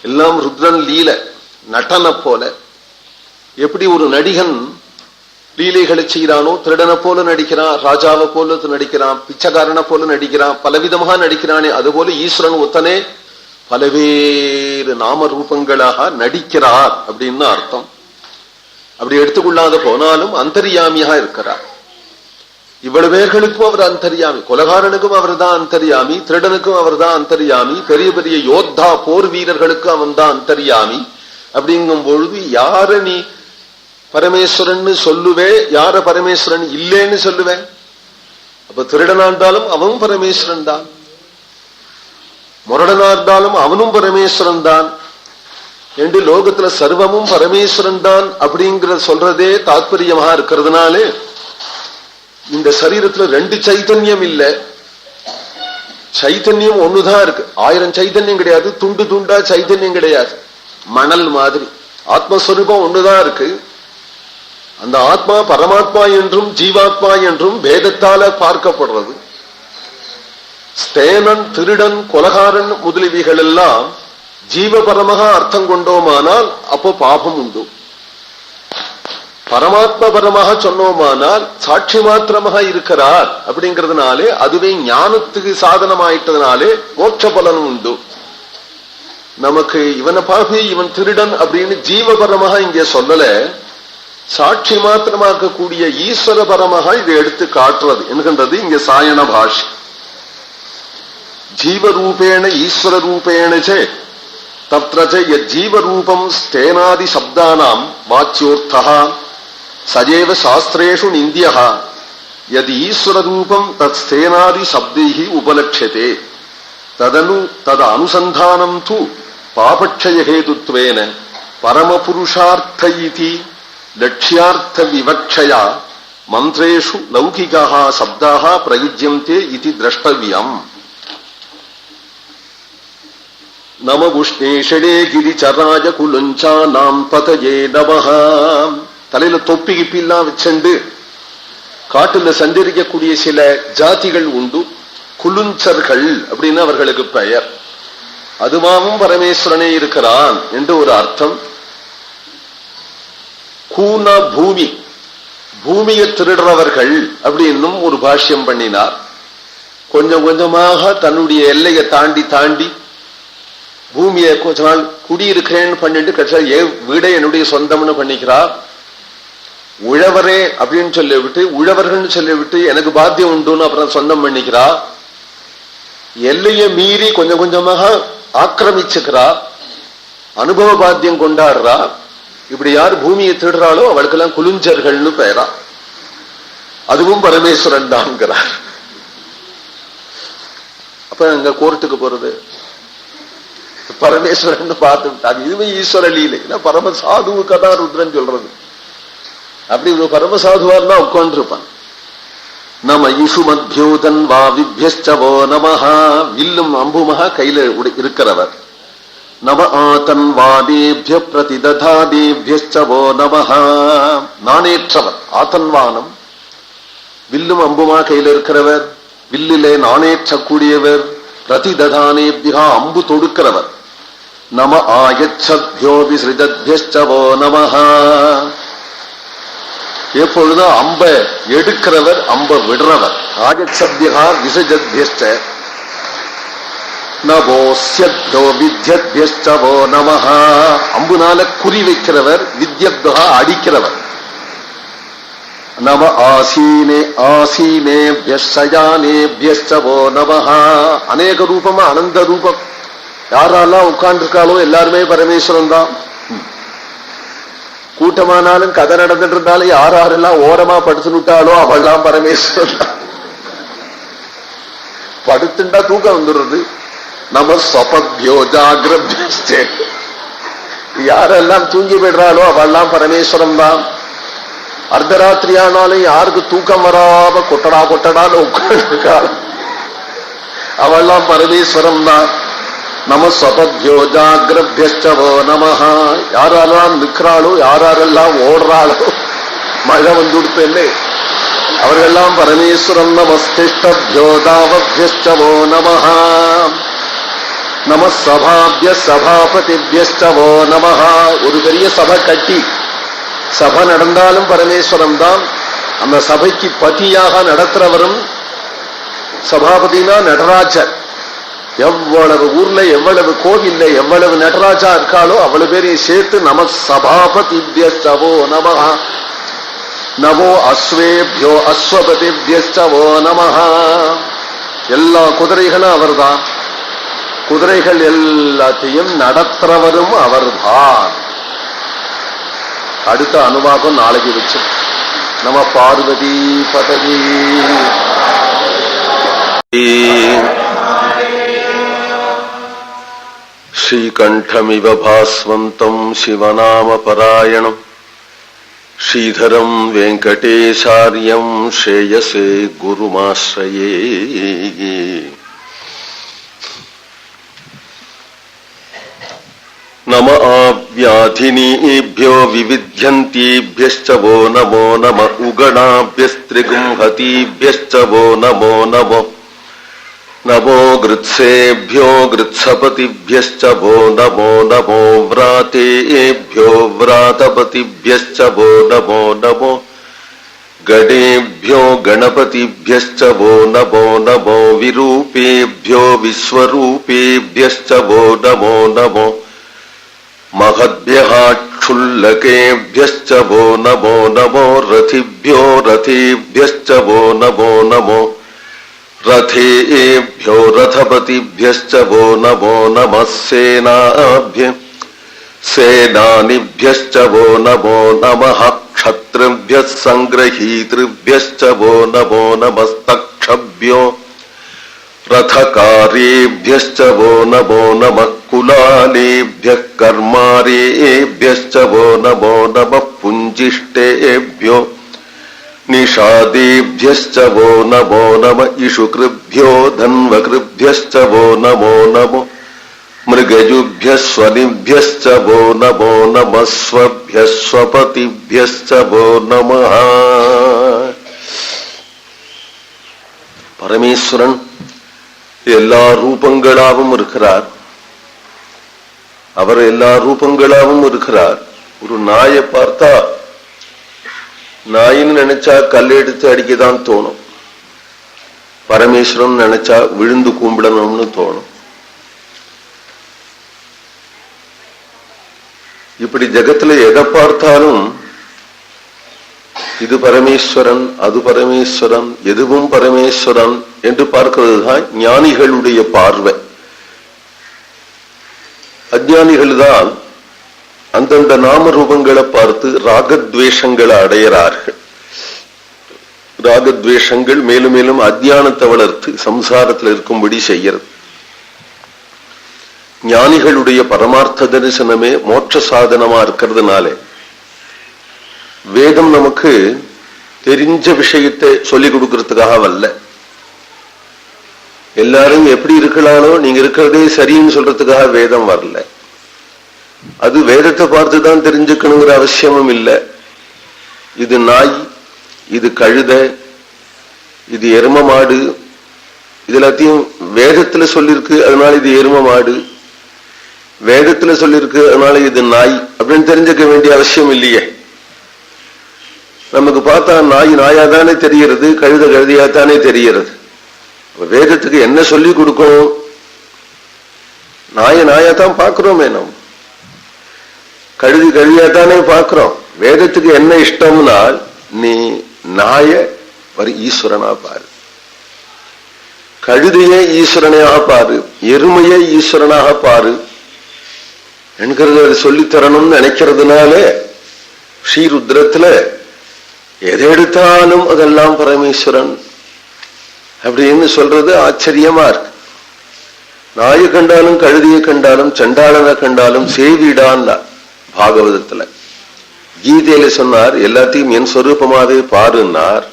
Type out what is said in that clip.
எல்லாம் ருத்ரன் லீல நடன போல. எப்படி ஒரு நடிகன் லீலைகளை செய்யறானோ, திருடனை போல நடிக்கிறான், ராஜாவை போல நடிக்கிறான், பிச்சைக்காரனை போல நடிக்கிறான், பலவிதமாக நடிக்கிறானே, அதுபோல ஈஸ்வரன் ஒத்தனே பலவேறு நாம ரூபங்களாக நடிக்கிறார் அப்படின்னு அர்த்தம். அப்படி எடுத்துக்கொள்ளாத போனாலும் அந்தர்யாமியா இருக்கிறார். இவ்வளவு பேர்களுக்கும் அவர் அந்தர்யாமி. கொலகாரனுக்கும் அவர் தான் அந்தர்யாமி, திருடனுக்கும் அவர் தான் அந்தர்யாமி, பெரிய பெரிய யோத்தா போர் வீரர்களுக்கும் அவன் தான் அந்தர்யாமி. அப்படிங்கும் பொழுது யார நீ பரமேஸ்வரன் சொல்லுவே, யார பரமேஸ்வரன் இல்லேன்னு சொல்லுவேன்? அப்ப திருடனா இருந்தாலும் அவனும் பரமேஸ்வரன் தான், முரடனா இருந்தாலும் அவனும் பரமேஸ்வரன் தான் என்று லோகத்துல சர்வமும் பரமேஸ்வரன் தான் அப்படிங்கிற சொல்றதே தாத்பரியமா இருக்கிறதுனாலே இந்த சரீரத்துல ரெண்டு சைத்தன்யம் இல்ல, சைத்தன்யம் ஒண்ணுதான் இருக்கு. 1000 சைத்தன்யம் கிடையாது, துண்டு துண்டா சைத்தன்யம் கிடையாது. மணல் மாதிரி ஆத்மஸ்வரூபம் ஒண்ணுதான் இருக்கு. அந்த ஆத்மா பரமாத்மா என்றும் ஜீவாத்மா என்றும் பேதத்தால பார்க்கப்படுறது. ஸ்தேனன், திருடன், கொலகாரன் முதலியவைகள் எல்லாம் ஜீவபரமாக அர்த்தம் கொண்டோமானால் அப்போ பாபம் உண்டு. பரமாத்மா பரமாக சொன்னோமானால் சாட்சி மாத்திரமாக இருக்கிறார் அப்படிங்கிறதுனாலே அதுவே ஞானத்துக்கு சாதனமாயிட்டதுனாலே மோட்ச பலனும் உண்டு. நமக்கு இவனை பார்த்து இவன் திருடன் அப்படின்னு ஜீவபரமாக இங்கே சொல்லல, சாட்சி மாத்திரமாக்கக்கூடிய ஈஸ்வர பரமாக இதை எடுத்து காட்டுறது என்கின்றது இங்க சாயண பாஷ். ஜீவரூபேண ஈஸ்வர ரூபேண தத்ர ஜீவரூபம் ஸ்தேனாதி சப்தானாம் வாச்சியோர்த்தா சஜேவ சாஸ்திரேஷு நிந்தியः யத் ஈஸ்வரரூபம் தத் ஸ்தேனாதி சப்தைஹி உபலக்ஷ்யதே தத் அனுசந்தானம் து பாபக்ஷய ஹேதுத்வேன பரமபுருஷார்த்த இதி லட்சியார்த்த விவக்ஷயா மந்திரேஷு லௌகிகாः சப்தாः பிரயுஜ்யந்தே இதி திரஷ்டவ்யம். நம உஷ்ணேஷடே கிரிச்சராஜ குலுஞ்சானாம் பதயே நமஹ. தலையில தொப்பி கிப்பிலாம் வச்சுண்டு காட்டுல சஞ்சரிக்கக்கூடிய சில ஜாதிகள் உண்டு, குலுஞ்சர்கள் அப்படின்னு அவர்களுக்கு பெயர். அதுவாவும் பரமேஸ்வரனே இருக்கிறான் என்று ஒரு அர்த்தம். கூன பூமி, பூமியை திருடுறவர்கள் அப்படின்னும் ஒரு பாஷ்யம் பண்ணினார். கொஞ்சம் கொஞ்சமாக தன்னுடைய எல்லையை தாண்டி தாண்டி பூமியை கொஞ்ச நாள் குடியிருக்கிறேன்னு பண்ணிட்டு கட்சியா வீடை என்னுடைய சொந்தம்னு பண்ணிக்கிறார். உழவரே அப்படின்னு சொல்லிவிட்டு, உழவர்கள் சொல்லிவிட்டு எனக்கு பாத்தியம் உண்டுன்னு அப்புறம் சொந்தம் பண்ணிக்கிறா. எல்லையை மீறி கொஞ்சம் கொஞ்சமாக ஆக்கிரமிச்சுக்கிறா, அனுபவ பாத்தியம் கொண்டாடுறா. இப்படி யார் பூமியை திருடுறாளோ அவளுக்கெல்லாம் குலுஞ்சர்கள்னு பெயரா. அதுவும் பரமேஸ்வரன் தான்ங்கிறார். அப்ப அங்க கோர்ட்டுக்கு போறது பரமேஸ்வரன் பார்த்து விட்டாங்க. இதுவே ஈஸ்வர லீலை. பரம சாதுவுக்கதான் ருத்ரன் சொல்றது. அப்படி ஒரு பரமசாதுவா இருந்தா உட்கார்ந்து இருப்பான். நம இஷு மத்யோதன் வா விப்யஸ்சவோ நமஹா. வில்லும் அம்புமஹா கையில இருக்கிறவர். நம ஆதன் வாதேபிய பிரதிததாதேபியஸ்சவோ நமஹா. நாணேற்றவர் ஆதன்வானம். வில்லும் அம்புமா கையில இருக்கிறவர், வில்லிலே நாணேற்றக்கூடியவர். பிரதிததானேபியா அம்பு தொடுக்கிறவர். நம ஆயச்சத்யோ விஸ்ருஜத்யஸ்சவோ நமஹா. எப்பொழுதும் அம்ப எடுக்கிறவர், அம்ப விடுறவர். ஆயச்சத்யா விசஜத்யஸ்ச நவோஸ்யத்யோ வித்யத்யஸ்சவோ நமஹா. அம்புனால குறி வைக்கிறவர், வித்யத்யா அடிக்கிறவர். நம ஆசீனே ஆசீனேபியஸ்சயானேபியஸ்சவோ நமஹா. அநேக ரூபமா அனந்த ரூபம். யாரெல்லாம் உட்கார்ந்து இருக்காளோ எல்லாருமே பரமேஸ்வரன் தான். கூட்டமானாலும் கதை நடந்துட்டு இருந்தாலும் யாரெல்லாம் ஓரமா படுத்துட்டாலோ அவள்லாம் பரமேஸ்வரன் தான். படுத்துட்டா தூக்கம் வந்துடுறது. நம ஸ்வபத்யோ ஜாகிரத்யஸ்தே. யாரெல்லாம் தூங்கி விடுறாளோ அவள்லாம் பரமேஸ்வரன் தான். அர்த்தராத்திரி ஆனாலும் யாருக்கு தூக்கம் வராம கொட்டடா கொட்டடான்னு உட்கார்ந்து அவெல்லாம் பரமேஸ்வரம் தான். நம ஸ்வபத்யோ ஜாகிரத்யஸ்சவோ நமஹா. யாரெல்லாம் நிற்கிறாளோ யாரெல்லாம் ஓடுறாளோ, மழை வந்துடுத்து அவர்களெல்லாம் பரமேஸ்வரம். நமஸ்திஷ்டத்யோ தாவத்யஸ்சவோ நமஹா. நம சபாபிய சபாபதிபியஸ்டவோ நமஹா. ஒரு பெரிய சபை கட்டி சபை நடந்தாலும் பரமேஸ்வரம் தான். அந்த சபைக்கு பதியாக நடத்துறவரும் சபாபதினா நடராஜர். எவ்வளவு ஊர்ல எவ்வளவு கோவில்ல எவ்வளவு நடராஜா இருக்காளோ அவ்வளவு பேரையும் சேர்த்து நம சபாபதிபியஸ்டவோ நமஹா. நமோ அஸ்வேபியோ அஸ்வபதிபியஸ்டவோ நமஹா. எல்லா குதிரைகளும் அவர்தான். குதிரைகள் எல்லாத்தையும் நடத்துறவரும் அவர்தான். அடுத்த அனுவாகம் நாளைக்கு வச்சு. நம பார்வதி பதவி. ஸ்ரீகண்டமிவ பாஸ்வந்தம் சிவநாம பராயணம் ஸ்ரீதரம் வெங்கடேசார்யம் ஸ்ரேயசே குருமாஸ்ரயே. நம ஆவ்யாதினீभ्यो விவித்யந்தீभ्यश्च वो नमो नम उगणाभ्यस्त्रिगुंहतीभ्यश्च वो नमो नमो नमो गृत्सेभ्यो गृत्सपतिभ्यश्च वो नमो नमो व्रातेभ्यो व्रातपतिभ्यश्च वो नमो नमो गणेभ्यो गणपतिभ्यश्च वो नमो नमो विरूपेभ्यो विश्वरूपेभ्यश्च वो नमो नमो महद्भ्यः क्षुल्लकेभ्यश्च वो नमो नमो रथिभ्यो रथेभ्यश्च वो नमो नमो रथेभ्यो रथपतिभ्यश्च वो नमो नमः सेनाभ्य सेनानिभ्यश्च वो नमो नमः क्षत्रिभ्यः संग्रहीतृभ्यश्च वो नमो नमस्तक्षभ्यो रथकारेभ्यश्च वो नमो नमः कुलालेभ्यः कर्मारेभ्यश्च वो नमो नमः पुञ्जिष्टेभ्यो निषादेभ्यश्च वो नमो नमः इषुकृभ्यो धन्वकृभ्यश्च वो नमो नमो मृगजुभ्यः स्वनिभ्यश्च वो नमो नमः स्वभ्यः स्वपतिभ्यश्च वो नमः. परमेश्वरन எல்லா ரூபங்களாவும் இருக்கிறார். அவர் எல்லா ரூபங்களாவும் இருக்கிறார். ஒரு நாயை பார்த்தா நாயின்னு நினைச்சா கல்லெடுத்து அடிக்கதான் தோணும். பரமேஸ்வரன் நினைச்சா விழுந்து கும்பிடணும்னு தோணும். இப்படி ஜகத்துல எதை பார்த்தாலும் இது பரமேஸ்வரன் அது பரமேஸ்வரன் எதுவும் பரமேஸ்வரன் என்று பார்க்கிறது தான் ஞானிகளுடைய பார்வை. அஞ்ஞானிகள் தான் அந்தந்த நாம ரூபங்களை பார்த்து ராகத்வேஷங்களை அடையிறார்கள். ராகத்வேஷங்கள் மேலும் மேலும் அஞ்ஞானத்தை வளர்த்து சம்சாரத்தில் இருக்கும்படி செய்யறது. ஞானிகளுடைய பரமார்த்த தரிசனமே மோட்ச சாதனமா இருக்கிறதுனாலே வேதம் நமக்கு தெரிஞ்ச விஷயத்தை சொல்லிக் கொடுக்கறதுக்காக வரல. எல்லாரும் எப்படி இருக்கலானோ நீங்க இருக்கிறதே சரின்னு சொல்றதுக்காக வேதம் வரல. அது வேதத்தை பார்த்துதான் தெரிஞ்சுக்கணுங்கிற அவசியமும் இல்லை. இது நாய், இது கழுத, இது எரும மாடு, இது எல்லாத்தையும் வேதத்துல சொல்லிருக்கு அதனால இது எரும மாடு, வேதத்துல சொல்லிருக்கு அதனால இது நாய் அப்படின்னு தெரிஞ்சுக்க வேண்டிய அவசியம் இல்லையே. நமக்கு பார்த்தா நாய் நாயாதானே தெரிகிறது, கழுத கழுதியாத்தானே தெரிகிறது. வேதத்துக்கு என்ன சொல்லி கொடுக்கணும்? நாய நாயாத்தான் பார்க்கிறோமே, நம்ம கழுதி கழுதியாத்தானே பார்க்கிறோம். வேதத்துக்கு என்ன இஷ்டம்னா நீ நாய ஒரு ஈஸ்வரனா பாரு, கழுதையே ஈஸ்வரனாக பாரு, எருமையே ஈஸ்வரனாக பாரு என்கிறது சொல்லித்தரணும்னு நினைக்கிறதுனால ஸ்ரீருத்ரத்துல எதை எடுத்தாலும் அதெல்லாம் பரமேஸ்வரன் அப்படின்னு சொல்றது ஆச்சரியமா இருக்கு. நாயை கண்டாலும் கழுதியை கண்டாலும் சண்டாளனை கண்டாலும் சேவிடான் பாகவதத்துல. கீதையில சொன்னார் எல்லாத்தையும் என் சொரூபமாவே பாருன்னார்.